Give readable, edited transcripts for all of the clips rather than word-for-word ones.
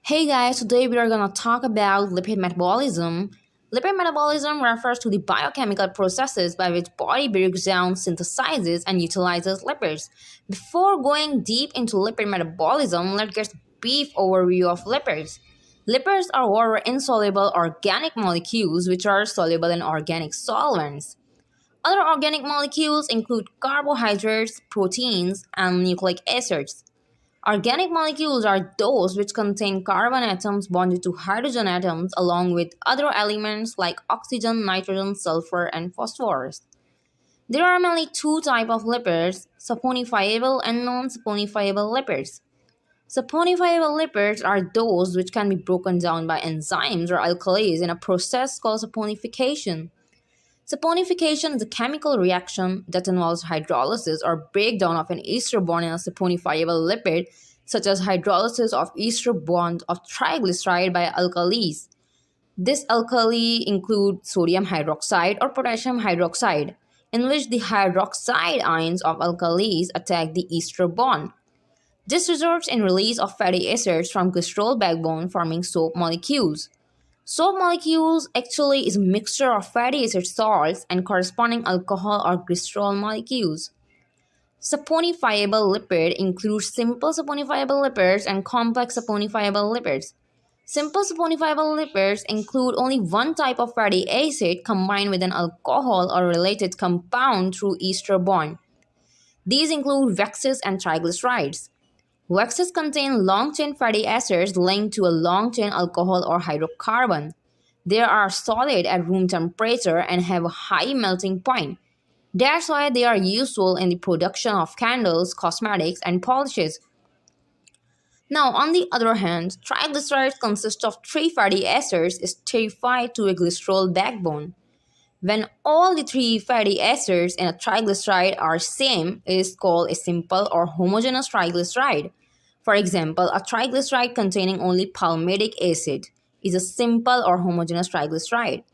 Hey guys, today we are going to talk about lipid metabolism. Lipid metabolism refers to the biochemical processes by which body breaks down, synthesizes, and utilizes lipids. Before going deep into lipid metabolism, let's get a brief overview of lipids. Lipids are water insoluble organic molecules which are soluble in organic solvents. Other organic molecules include carbohydrates, proteins, and nucleic acids. Organic molecules are those which contain carbon atoms bonded to hydrogen atoms along with other elements like oxygen, nitrogen, sulfur, and phosphorus. There are mainly two types of lipids, saponifiable and non-saponifiable lipids. Saponifiable lipids are those which can be broken down by enzymes or alkalis in a process called saponification. Saponification is a chemical reaction that involves hydrolysis or breakdown of an ester bond in a saponifiable lipid, such as hydrolysis of ester bond of triglyceride by alkalis. This alkali include sodium hydroxide or potassium hydroxide, in which the hydroxide ions of alkalis attack the ester bond. This results in release of fatty acids from glycerol backbone forming soap molecules. Soap molecules actually is a mixture of fatty acid salts and corresponding alcohol or glycerol molecules. Saponifiable lipid includes simple saponifiable lipids and complex saponifiable lipids. Simple saponifiable lipids include only one type of fatty acid combined with an alcohol or related compound through ester bond. These include waxes and triglycerides. Waxes contain long-chain fatty acids linked to a long-chain alcohol or hydrocarbon. They are solid at room temperature and have a high melting point. That's why they are useful in the production of candles, cosmetics, and polishes. Now, on the other hand, triglycerides consist of three fatty acids esterified to a glycerol backbone. When all the three fatty acids in a triglyceride are same, it is called a simple or homogeneous triglyceride. For example, a triglyceride containing only palmitic acid is a simple or homogeneous triglyceride.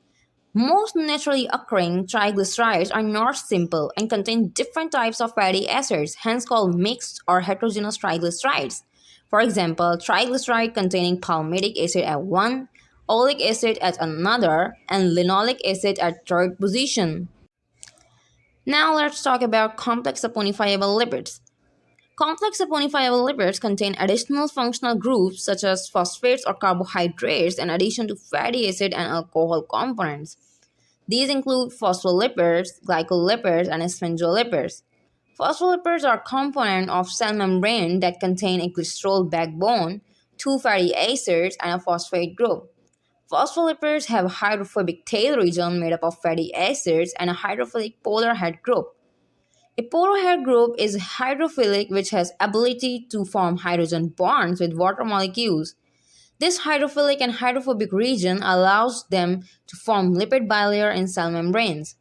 Most naturally occurring triglycerides are not simple and contain different types of fatty acids, hence called mixed or heterogeneous triglycerides. For example, triglyceride containing palmitic acid at one, oleic acid at another, and linoleic acid at third position. Now let's talk about complex saponifiable lipids. Complex saponifiable lipids contain additional functional groups such as phosphates or carbohydrates in addition to fatty acid and alcohol components. These include phospholipids, glycolipids, and sphingolipids. Phospholipids are components of cell membrane that contain a glycerol backbone, two fatty acids, and a phosphate group. Phospholipids have a hydrophobic tail region made up of fatty acids and a hydrophilic polar head group. A polar head group is hydrophilic which has ability to form hydrogen bonds with water molecules. This hydrophilic and hydrophobic region allows them to form lipid bilayer in cell membranes.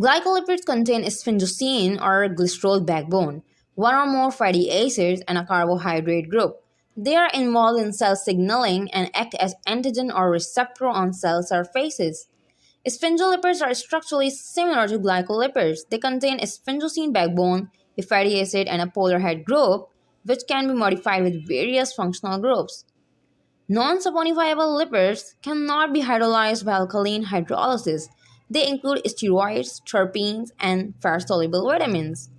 Glycolipids contain a sphingosine or glycerol backbone, one or more fatty acids, and a carbohydrate group. They are involved in cell signaling and act as antigen or receptor on cell surfaces. Sphingolipids are structurally similar to glycolipids. They contain a sphingosine backbone, a fatty acid, and a polar head group, which can be modified with various functional groups. Non-saponifiable lipids cannot be hydrolyzed by alkaline hydrolysis. They include steroids, terpenes, and fat-soluble vitamins.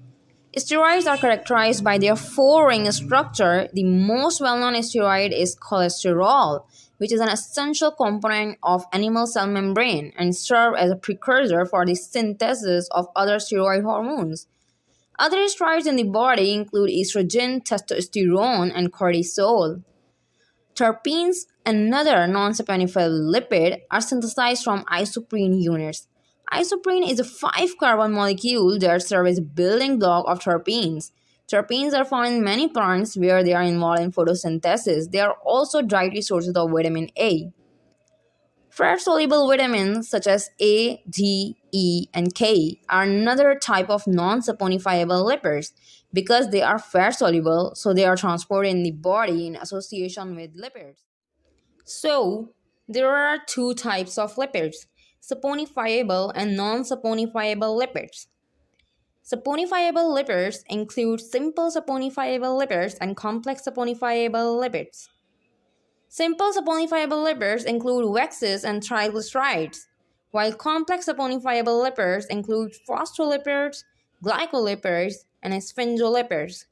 Steroids are characterized by their four-ring structure. The most well-known steroid is cholesterol, which is an essential component of animal cell membrane and serves as a precursor for the synthesis of other steroid hormones. Other steroids in the body include estrogen, testosterone, and cortisol. Terpenes, another non-saponifiable lipid, are synthesized from isoprene units. Isoprene is a 5-carbon molecule that serves as a building block of terpenes. Terpenes are found in many plants where they are involved in photosynthesis. They are also dietary sources of vitamin A. Fat-soluble vitamins such as A, D, E, and K are another type of non-saponifiable lipids. Because they are fat-soluble, so they are transported in the body in association with lipids. So, there are two types of lipids, saponifiable and non-saponifiable lipids. Saponifiable lipids include simple saponifiable lipids and complex saponifiable lipids. Simple saponifiable lipids include waxes and triglycerides, while complex saponifiable lipids include phospholipids, glycolipids, and sphingolipids.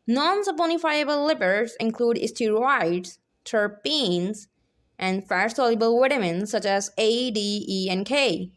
Non-saponifiable lipids include steroids, terpenes, and fat-soluble vitamins such as A, D, E, and K.